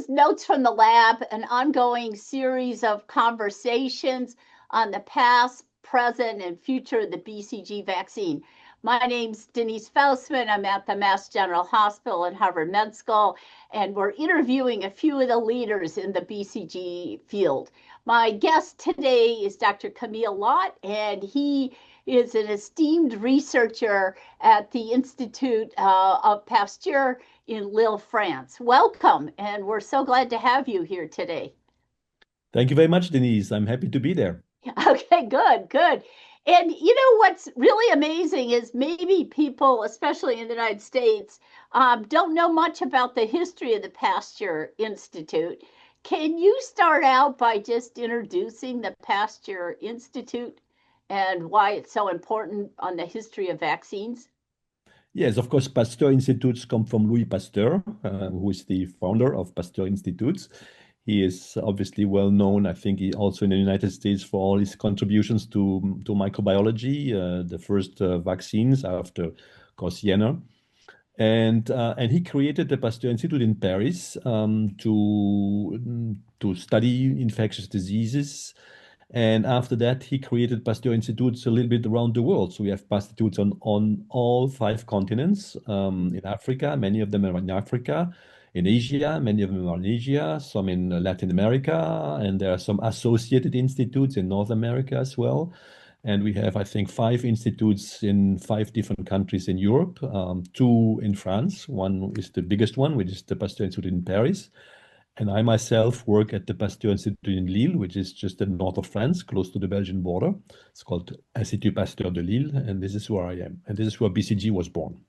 Notes from the Lab, an ongoing series of conversations on the past, present, and future of the BCG vaccine. My name's Denise Faustman. I'm at the Mass General Hospital and Harvard Med School, and we're interviewing a few of the leaders in the BCG field. My guest today is Dr. Camille Locht, and he is an esteemed researcher at the Institute of Pasteur in Lille, France. Welcome, and we're so glad to have you here today. Thank you very much, Denise. I'm happy to be there. Okay, good. And you know what's really amazing is maybe people, especially in the United States, don't know much about the history of the Pasteur Institute. Can you start out by just introducing the Pasteur Institute and why it's so important on the history of vaccines? Yes, of course, Pasteur Institutes come from Louis Pasteur, who is the founder of Pasteur Institutes. He is obviously well known, I think, also in the United States for all his contributions to microbiology, the first vaccines after, of course, Jenner. And he created the Pasteur Institute in Paris to study infectious diseases. And after that, he created Pasteur Institutes a little bit around the world. So we have Pasteur Institutes on all 5 continents, in Africa, many of them are in Africa, in Asia, many of them are in Asia, some in Latin America, and there are some associated institutes in North America as well. And we have, I think, 5 institutes in 5 different countries in Europe, 2 in France. One is the biggest one, which is the Pasteur Institute in Paris. And I myself work at the Pasteur Institute in Lille, which is just the north of France, close to the Belgian border. It's called Institut Pasteur de Lille, and this is where I am. And this is where BCG was born.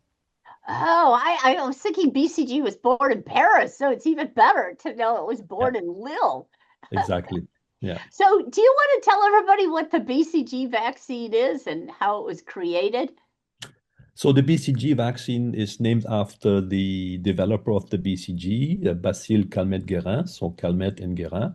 Oh, I was thinking BCG was born in Paris, so it's even better to know it was Yeah, born in Lille. exactly. Yeah. So, do you want to tell everybody what the BCG vaccine is and how it was created? So the BCG vaccine is named after the developer of the BCG, Basile Calmette-Guérin, so Calmette and Guérin.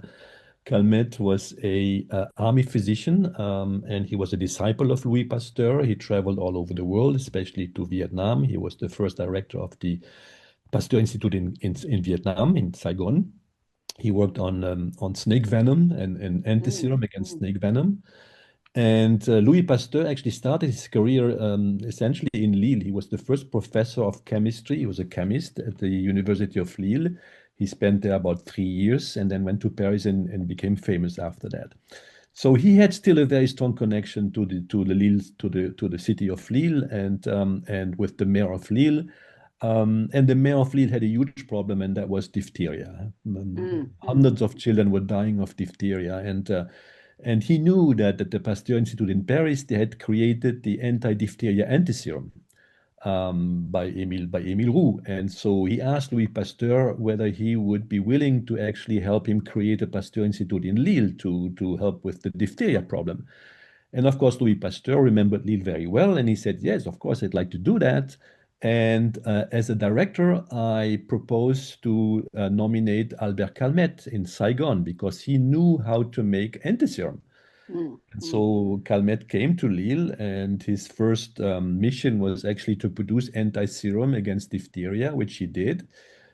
Calmette was a army physician, and he was a disciple of Louis Pasteur. He traveled all over the world, especially to Vietnam. He was the first director of the Pasteur Institute in Vietnam, in Saigon. He worked on snake venom and antiserum against Mm. snake venom. And Louis Pasteur actually started his career essentially in Lille. He was the first professor of chemistry. He was a chemist at the University of Lille. He spent there about 3 years and then went to Paris and became famous after that. So he had still a very strong connection to the city of Lille and with the mayor of Lille. And the mayor of Lille had a huge problem, and that was diphtheria. Hundreds of children were dying of diphtheria, and he knew that at the Pasteur Institute in Paris, they had created the anti-diphtheria antiserum by Émile Roux. And so he asked Louis Pasteur whether he would be willing to actually help him create a Pasteur Institute in Lille to help with the diphtheria problem. And of course, Louis Pasteur remembered Lille very well, and he said, yes, of course, I'd like to do that. And as a director, I proposed to nominate Albert Calmette in Saigon because he knew how to make antiserum. And so Calmette came to Lille, and his first mission was actually to produce antiserum against diphtheria, which he did.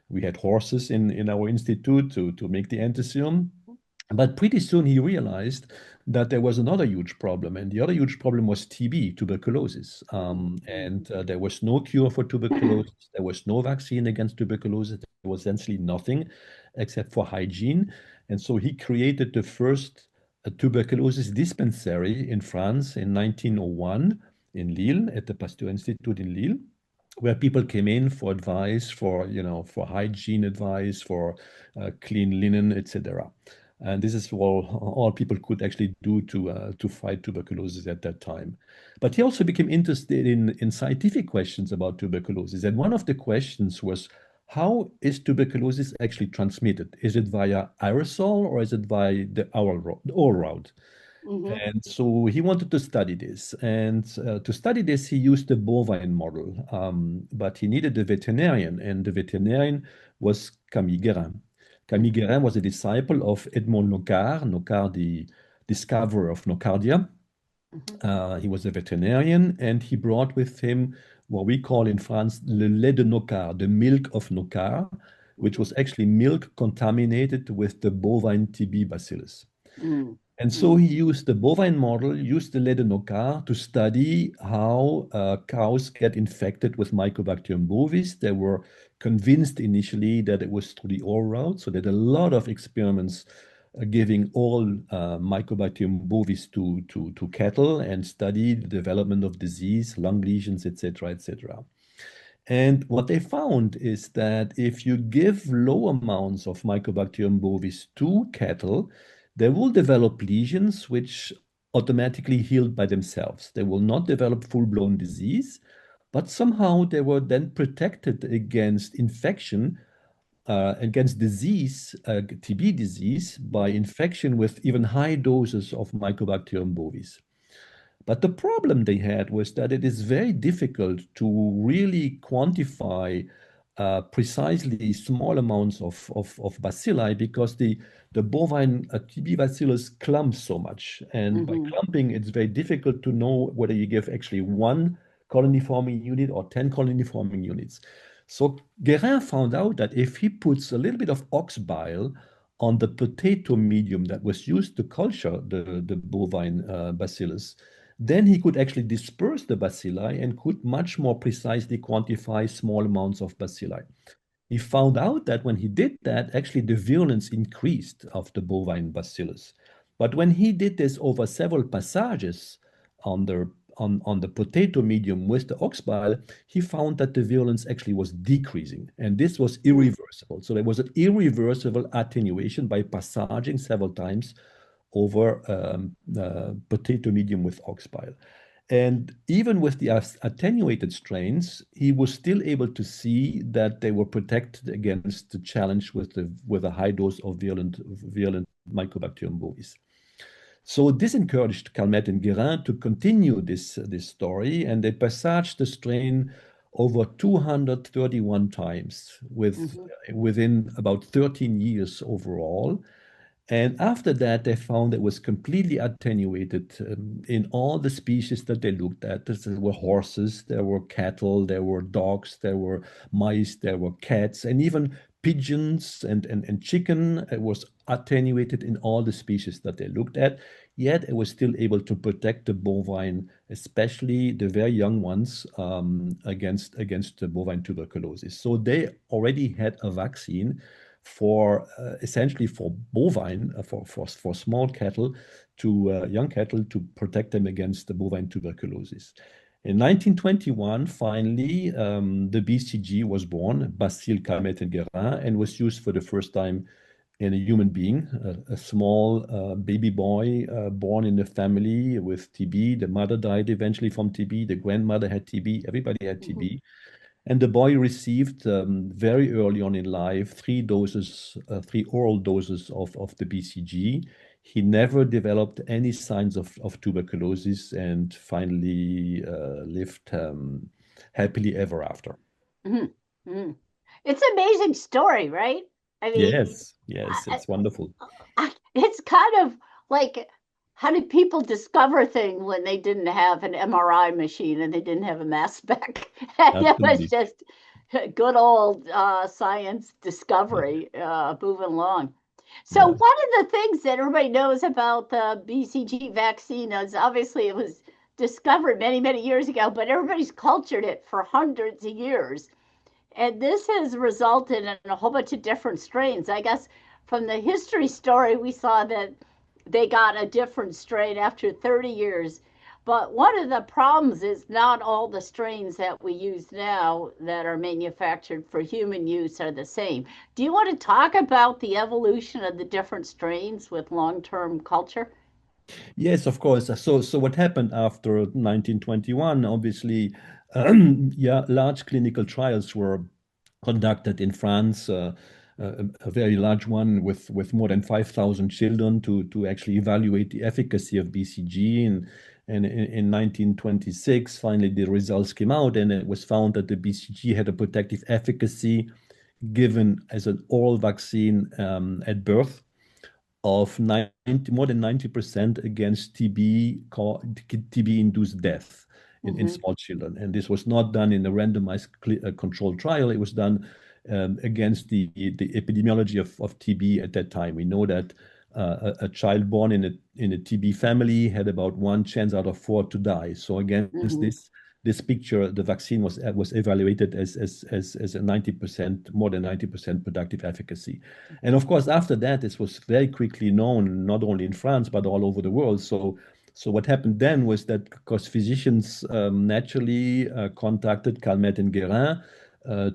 We had horses in our institute to make the antiserum. But pretty soon he realized that there was another huge problem, and the other huge problem was TB, tuberculosis. And there was no cure for tuberculosis. There was no vaccine against tuberculosis. There was essentially nothing except for hygiene. And so he created the first tuberculosis dispensary in France in 1901 in Lille, at the Pasteur Institute in Lille, where people came in for advice, for hygiene advice, for clean linen, etc. And this is all people could actually do to fight tuberculosis at that time. But he also became interested in scientific questions about tuberculosis. And one of the questions was, how is tuberculosis actually transmitted? Is it via aerosol or is it via the oral route? And so he wanted to study this. And to study this, he used the bovine model. But he needed a veterinarian, and the veterinarian was Camille Guérin. Camille Guérin was a disciple of Edmond Nocard, the discoverer of nocardia. He was a veterinarian, and he brought with him what we call in France le lait de Nocard, the milk of Nocard, which was actually milk contaminated with the bovine TB bacillus. Mm. And so he used the bovine model, used the lait de Nocar to study how cows get infected with Mycobacterium bovis. They were convinced initially that it was through the oral route, so they had a lot of experiments giving oral Mycobacterium bovis to cattle and study the development of disease, lung lesions, etc., etc. And what they found is that if you give low amounts of Mycobacterium bovis to cattle, they will develop lesions which automatically heal by themselves. They will not develop full-blown disease, but somehow they were then protected against infection, against disease, TB disease, by infection with even high doses of Mycobacterium bovis. But the problem they had was that it is very difficult to really quantify precisely small amounts of bacilli because the bovine TB bacillus clumps so much. And by clumping, it's very difficult to know whether you give actually one colony forming unit or 10 colony forming units. So Guérin found out that if he puts a little bit of ox bile on the potato medium that was used to culture the bovine bacillus, then he could actually disperse the bacilli and could much more precisely quantify small amounts of bacilli. He found out that when he did that, actually the virulence increased of the bovine bacillus. But when he did this over several passages on the potato medium with the ox bile, he found that the virulence actually was decreasing, and this was irreversible. So there was an irreversible attenuation by passaging several times over potato medium with ox bile. And even with the attenuated strains, he was still able to see that they were protected against the challenge with a high dose of virulent Mycobacterium bovis. So this encouraged Calmette and Guérin to continue this story, and they passaged the strain over 231 times within about 13 years overall. And after that, they found it was completely attenuated in all the species that they looked at. There were horses, there were cattle, there were dogs, there were mice, there were cats, and even pigeons and chicken. It was attenuated in all the species that they looked at. Yet it was still able to protect the bovine, especially the very young ones, against the bovine tuberculosis. So they already had a vaccine for essentially for bovine, for small cattle to young cattle to protect them against the bovine tuberculosis. In 1921, finally, the BCG was born, Bacille, Calmette, and Guérin, and was used for the first time in a human being, a small baby boy born in a family with TB. The mother died eventually from TB. The grandmother had TB. Everybody had TB. And the boy received very early on in life 3 oral doses of the BCG. He never developed any signs of tuberculosis and finally lived happily ever after. It's an amazing story, right? I mean, yes, it's wonderful. It's kind of like, how did people discover things when they didn't have an MRI machine and they didn't have a mass spec? And it was just good old science discovery moving along. So one of the things that everybody knows about the BCG vaccine is obviously it was discovered many, many years ago, but everybody's cultured it for hundreds of years. And this has resulted in a whole bunch of different strains. I guess from the history story, we saw that they got a different strain after 30 years. But one of the problems is not all the strains that we use now that are manufactured for human use are the same. Do you want to talk about the evolution of the different strains with long-term culture? Yes, of course. So what happened after 1921? Obviously, large clinical trials were conducted in France, a very large one with more than 5,000 children to actually evaluate the efficacy of BCG. And in 1926, finally, the results came out, and it was found that the BCG had a protective efficacy given as an oral vaccine at birth of more than 90% against TB-induced death in small children. And this was not done in a randomized controlled trial. It was done against the epidemiology of TB at that time. We know that a child born in a TB family had about 1 chance out of 4 to die. So against this picture, the vaccine was evaluated as a 90%, more than 90% productive efficacy. And of course, after that, this was very quickly known, not only in France, but all over the world. So what happened then was that, because physicians naturally contacted Calmette and Guérin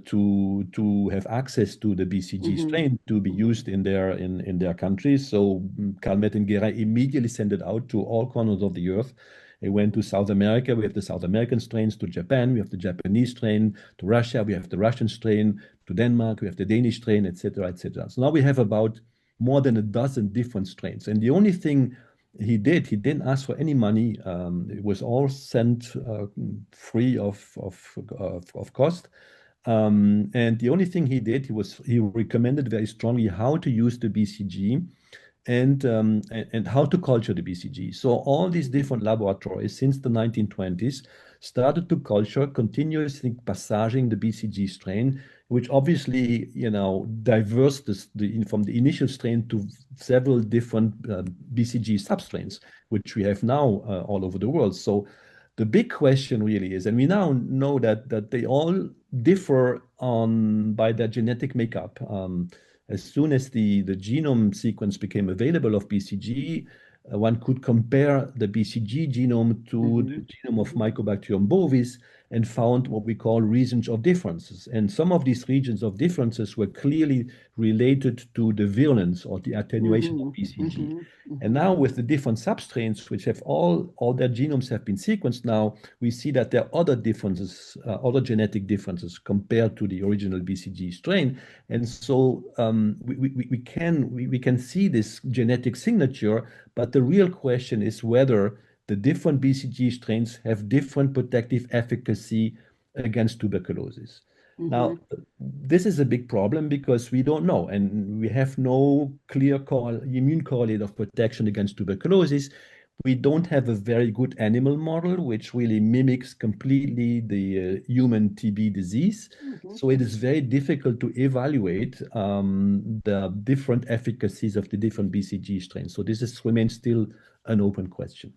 to have access to the BCG strain to be used in their countries. So Calmette and Guérin immediately sent it out to all corners of the earth. It went to South America. We have the South American strains. To Japan, we have the Japanese strain. To Russia, we have the Russian strain. To Denmark, we have the Danish strain, etc., etc. So now we have about more than a dozen different strains. And the only thing he didn't ask for any money. It was all sent free of cost. And the only thing he did, he recommended very strongly how to use the BCG and how to culture the BCG. So all these different laboratories since the 1920s started to culture, continuously passaging the BCG strain, which obviously, diverse from the initial strain to several different BCG substrains, which we have now all over the world. So the big question really is, and we now know that they all differ by their genetic makeup. As soon as the genome sequence became available of BCG, one could compare the BCG genome to the genome of Mycobacterium bovis and found what we call regions of differences. And some of these regions of differences were clearly related to the virulence or the attenuation of BCG. And now with the different substrains, which have all their genomes have been sequenced now, we see that there are other differences, other genetic differences compared to the original BCG strain. And so we can see this genetic signature, but the real question is whether the different BCG strains have different protective efficacy against tuberculosis. Now, this is a big problem because we don't know, and we have no clear immune correlate of protection against tuberculosis. We don't have a very good animal model, which really mimics completely the human TB disease. So it is very difficult to evaluate the different efficacies of the different BCG strains. So this remains still an open question.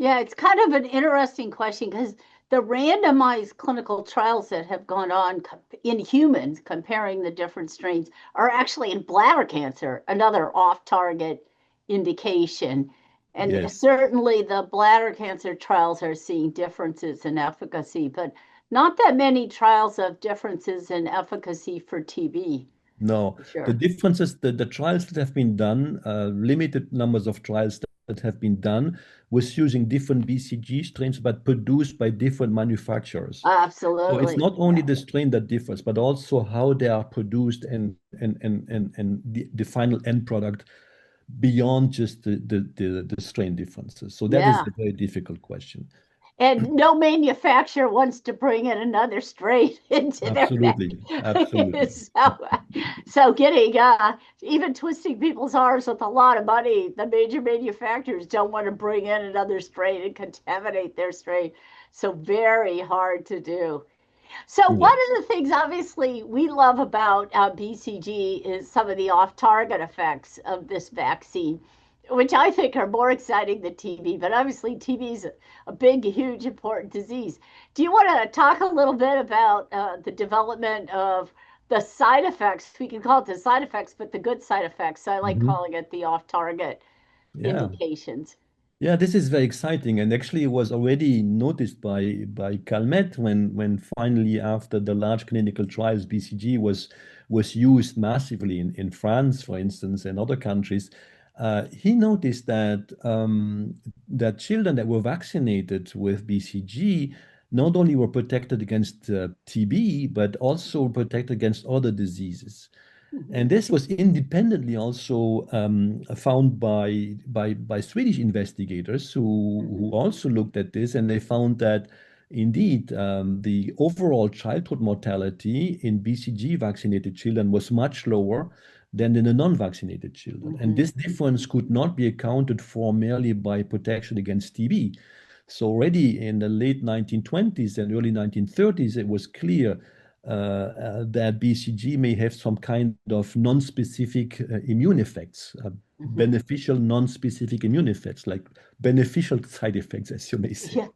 Yeah, it's kind of an interesting question because the randomized clinical trials that have gone on in humans comparing the different strains are actually in bladder cancer, another off-target indication. And certainly the bladder cancer trials are seeing differences in efficacy, but not that many trials of differences in efficacy for TB. No, the differences, the trials that have been done, limited numbers of trials that have been done was using different BCG strains, but produced by different manufacturers. Absolutely. So it's not only the strain that differs, but also how they are produced and the final end product beyond just the strain differences. So that is a very difficult question. And no manufacturer wants to bring in another strain into Absolutely. their Absolutely. So getting even twisting people's arms with a lot of money, the major manufacturers don't want to bring in another strain and contaminate their strain. So very hard to do. So one of the things, obviously, we love about BCG is some of the off-target effects of this vaccine, which I think are more exciting than TB. But obviously, TB is a big, huge, important disease. Do you want to talk a little bit about the development of the side effects? We can call it the side effects, but the good side effects. I like calling it the off-target indications. Yeah, this is very exciting, and actually it was already noticed by Calmette when finally, after the large clinical trials, BCG was used massively in France, for instance, and other countries. He noticed that that children that were vaccinated with BCG not only were protected against TB, but also protected against other diseases. And this was independently also found by Swedish investigators who also looked at this, and they found that indeed the overall childhood mortality in BCG vaccinated children was much lower than in the non-vaccinated children. And this difference could not be accounted for merely by protection against TB. So already in the late 1920s and early 1930s, it was clear that BCG may have some kind of non-specific immune effects, beneficial non-specific immune effects, like beneficial side effects, as you may say. Yeah.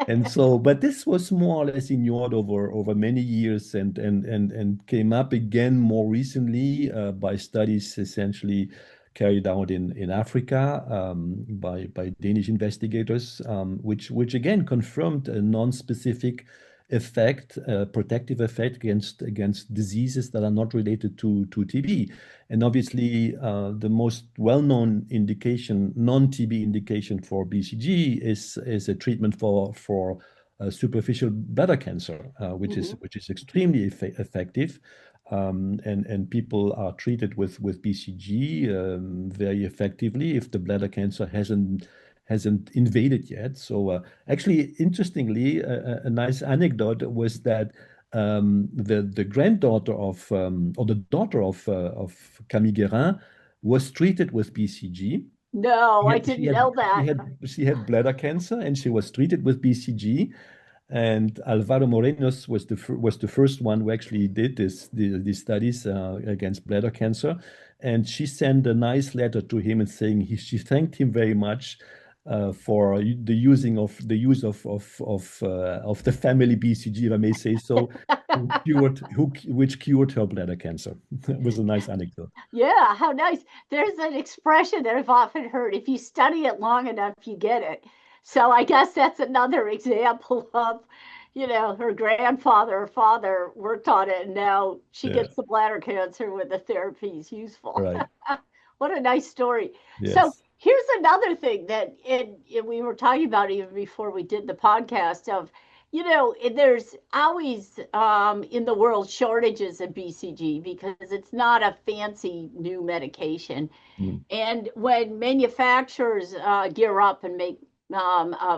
And so, but this was more or less ignored over many years and came up again more recently by studies essentially carried out in Africa by Danish investigators, which again confirmed a non-specific effect, protective effect against diseases that are not related to TB. And obviously, the most well-known indication, non-TB indication for BCG is a treatment for superficial bladder cancer, which is extremely effective. And people are treated with BCG very effectively if the bladder cancer hasn't invaded yet. So actually, interestingly, a nice anecdote was that the granddaughter of or the daughter of Camille Guérin was treated with BCG. No, I She didn't had know she that. had she had bladder cancer and she was treated with BCG. And Alvaro Morenos was the first one who actually did these studies against bladder cancer. And she sent a nice letter to him and saying she thanked him very much for the use of the family BCG, if I may say so, which cured her bladder cancer. It was a nice anecdote. Yeah, how nice. There's an expression that I've often heard, if you study it long enough, you get it. So I guess that's another example of, her grandfather or father worked on it, and now she Yeah, gets the bladder cancer when the therapy is useful. right. What a nice story. So Yes. here's another thing that we were talking about even before we did the podcast of, there's always in the world shortages of BCG because it's not a fancy new medication. Mm. And when manufacturers gear up and make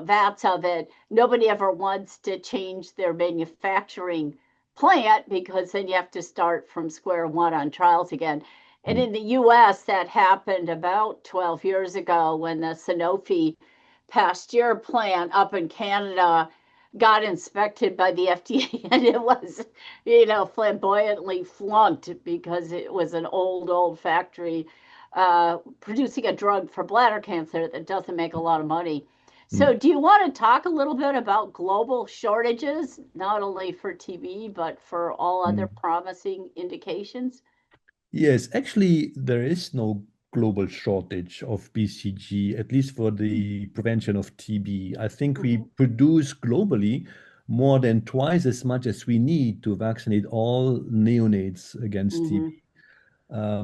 vats of it, nobody ever wants to change their manufacturing plant because then you have to start from square one on trials again. And Mm. in the US, that happened about 12 years ago when the Sanofi Pasteur plant up in Canada got inspected by the FDA and it was, flamboyantly flunked because it was an old factory producing a drug for bladder cancer that doesn't make a lot of money. So, Mm. do you want to talk a little bit about global shortages, not only for TB, but for all other Mm. promising indications? Yes, actually, there is no global shortage of BCG, at least for the prevention of TB. I think we Mm-hmm. produce globally more than twice as much as we need to vaccinate all neonates against TB. Mm-hmm.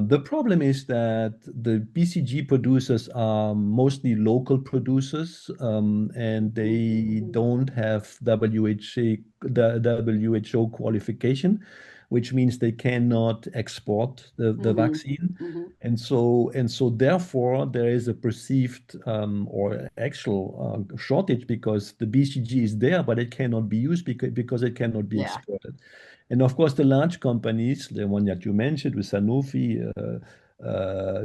The problem is that the BCG producers are mostly local producers, and they don't have WHO qualification, which means they cannot export the Mm-hmm. vaccine. Mm-hmm. And so therefore there is a perceived or actual shortage because the BCG is there, but it cannot be used because it cannot be Yeah. exported. And of course, the large companies, the one that you mentioned with Sanofi,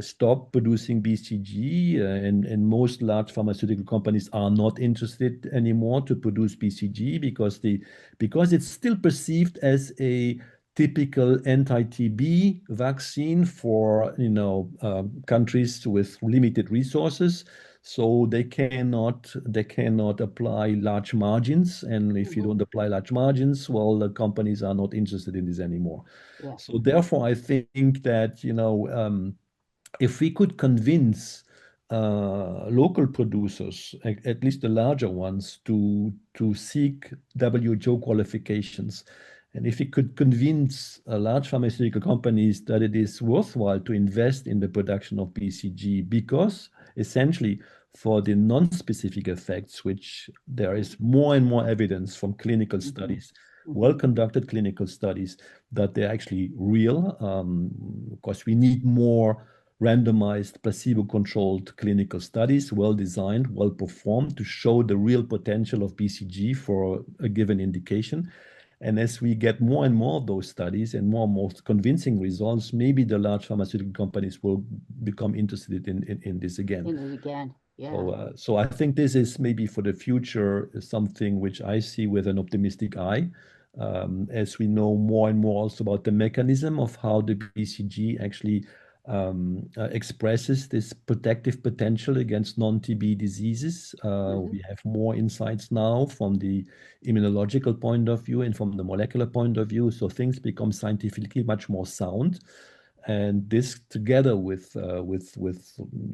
stopped producing BCG, and most large pharmaceutical companies are not interested anymore to produce BCG because it's still perceived as a typical anti-TB vaccine for countries with limited resources. So they cannot apply large margins, and if you Mm-hmm. don't apply large margins, well, the companies are not interested in this anymore. Yeah. So therefore, I think that if we could convince local producers, at least the larger ones, to seek WHO qualifications, and if we could convince large pharmaceutical companies that it is worthwhile to invest in the production of BCG, because essentially for the non-specific effects, which there is more and more evidence from clinical Mm-hmm. studies, Mm-hmm. well-conducted clinical studies, that they're actually real. Of course, we need more randomized, placebo-controlled clinical studies, well-designed, well-performed, to show the real potential of BCG for a given indication. And as we get more and more of those studies and more convincing results, maybe the large pharmaceutical companies will become interested in this again. In it again. Yeah. So I think this is maybe for the future something which I see with an optimistic eye. as we know more and more also about the mechanism of how the BCG actually expresses this protective potential against non-TB diseases. We have more insights now from the immunological point of view and from the molecular point of view. So things become scientifically much more sound. And this, together with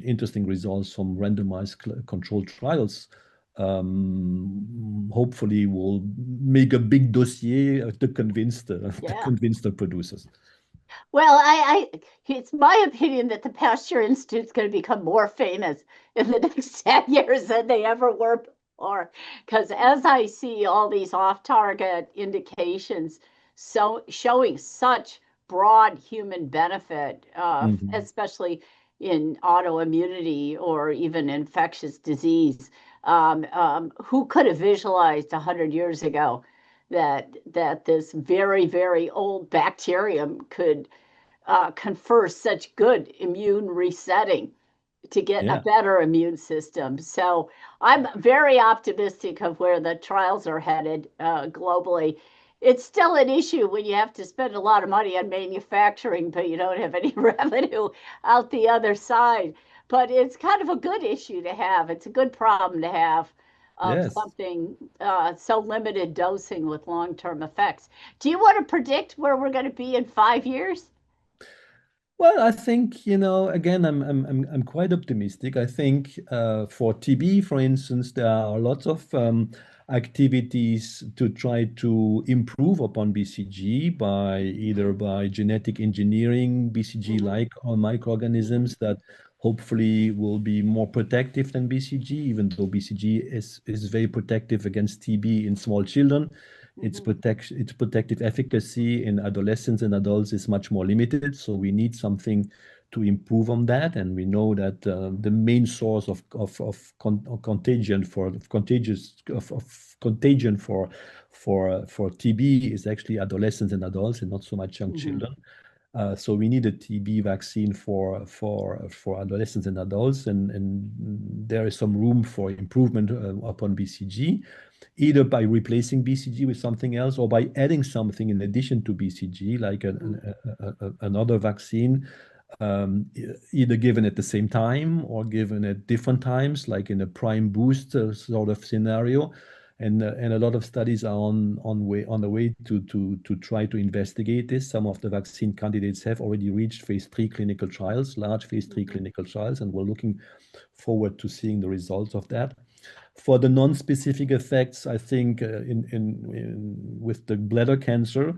interesting results from randomized controlled trials, hopefully will make a big dossier to convince the producers. Well, it's my opinion that the Pasteur Institute's going to become more famous in the next 10 years than they ever were before. Because as I see all these off-target indications showing such broad human benefit, especially in autoimmunity or even infectious disease, who could have visualized 100 years ago that this very, very old bacterium could confer such good immune resetting to get a better immune system. So I'm very optimistic of where the trials are headed globally. It's still an issue when you have to spend a lot of money on manufacturing, but you don't have any revenue out the other side. But it's kind of a good issue to have. It's a good problem to have of something so limited dosing with long-term effects. Do you want to predict where we're going to be in 5 years? Well, I think, again, I'm quite optimistic. I think for TB, for instance, there are lots of activities to try to improve upon BCG either by genetic engineering BCG-like or microorganisms that hopefully will be more protective than BCG, even though BCG is very protective against TB in small children. Its protective efficacy in adolescents and adults is much more limited. So we need something to improve on that. And we know that the main source of contagion for TB is actually adolescents and adults, and not so much young children. So we need a TB vaccine for adolescents and adults, and there is some room for improvement upon BCG, either by replacing BCG with something else or by adding something in addition to BCG, like another vaccine, either given at the same time or given at different times, like in a prime boost sort of scenario. And a lot of studies are on the way to try to investigate this. Some of the vaccine candidates have already reached phase 3 clinical trials, large phase 3 clinical trials, and we're looking forward to seeing the results of that. For the non-specific effects, I think with the bladder cancer,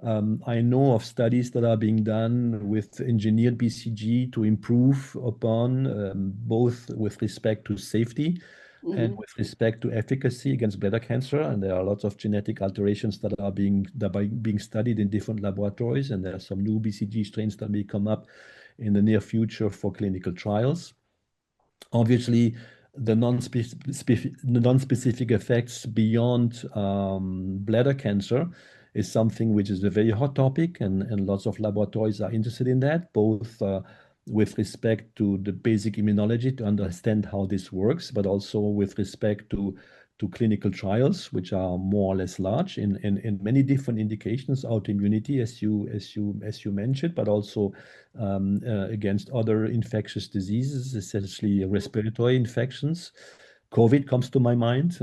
I know of studies that are being done with engineered BCG to improve upon both with respect to safety and with respect to efficacy against bladder cancer. And there are lots of genetic alterations that are being studied in different laboratories. And there are some new BCG strains that may come up in the near future for clinical trials. Obviously, the non-specific effects beyond bladder cancer is something which is a very hot topic, and lots of laboratories are interested in that, both with respect to the basic immunology to understand how this works, but also with respect to clinical trials, which are more or less large in many different indications, autoimmunity, as you mentioned, but also against other infectious diseases, essentially respiratory infections. COVID comes to my mind.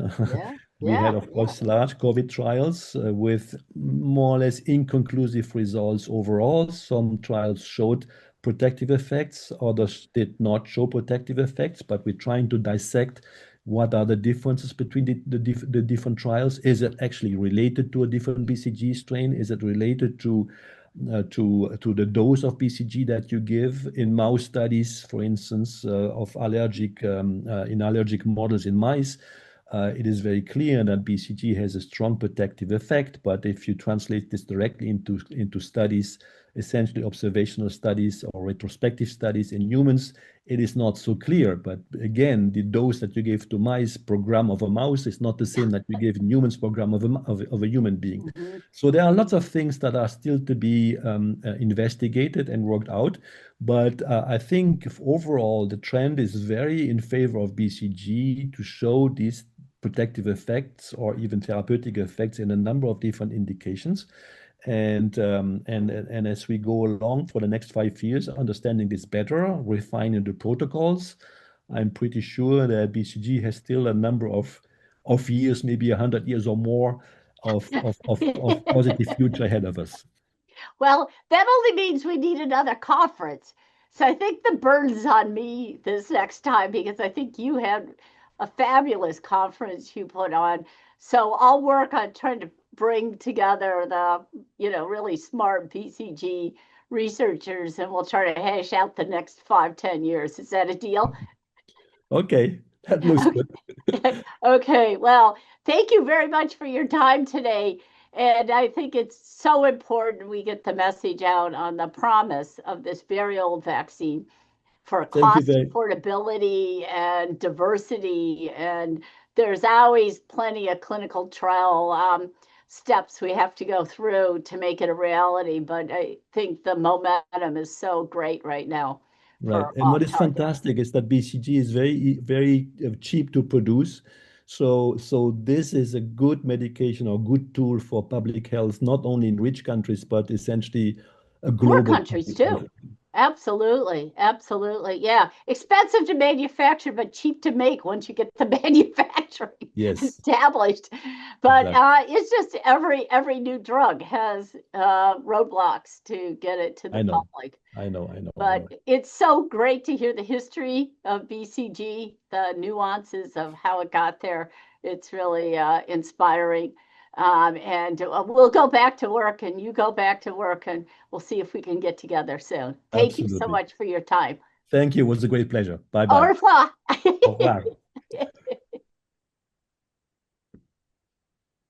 We had, of course, large COVID trials with more or less inconclusive results overall. Some trials showed protective effects, others did not show protective effects, but we're trying to dissect what are the differences between the different trials. Is it actually related to a different BCG strain? Is it related to the dose of BCG that you give in mouse studies, for instance, of in allergic models in mice? It is very clear that BCG has a strong protective effect, but if you translate this directly into studies, essentially observational studies or retrospective studies in humans, it is not so clear. But again, the dose that you give to mice per gram of a mouse is not the same that you give in humans per gram of a human being. So there are lots of things that are still to be investigated and worked out. But I think overall, the trend is very in favor of BCG to show these protective effects or even therapeutic effects in a number of different indications. And as we go along for the next 5 years, understanding this better, refining the protocols, I'm pretty sure that BCG has still a number of years, maybe 100 years or more of positive future ahead of us. Well, that only means we need another conference. So I think the burden's on me this next time because I think you had a fabulous conference you put on. So I'll work on trying to bring together the, really smart BCG researchers and we'll try to hash out the next 5, 10 years. Is that a deal? Okay, that looks good. Okay, well, thank you very much for your time today. And I think it's so important we get the message out on the promise of this very old vaccine for Thank you cost very, affordability and diversity. And there's always plenty of clinical trial steps we have to go through to make it a reality. But I think the momentum is so great right now right. for And what off is target. fantastic is that BCG is very cheap to produce. So this is a good medication or good tool for public health, not only in rich countries, but essentially a Poor global countries public health. too. Absolutely. Absolutely. Yeah. Expensive to manufacture, but cheap to make once you get the manufacturing Yes, established. But exactly. it's just every new drug has roadblocks to get it to the I know, public. I know, I know, I But know. it's so great to hear the history of BCG, the nuances of how it got there. It's really inspiring. And we'll go back to work and you go back to work and we'll see if we can get together soon. Thank you so Absolutely. much for your time. Thank you. It was a great pleasure. Bye Au bye. revoir. Au revoir.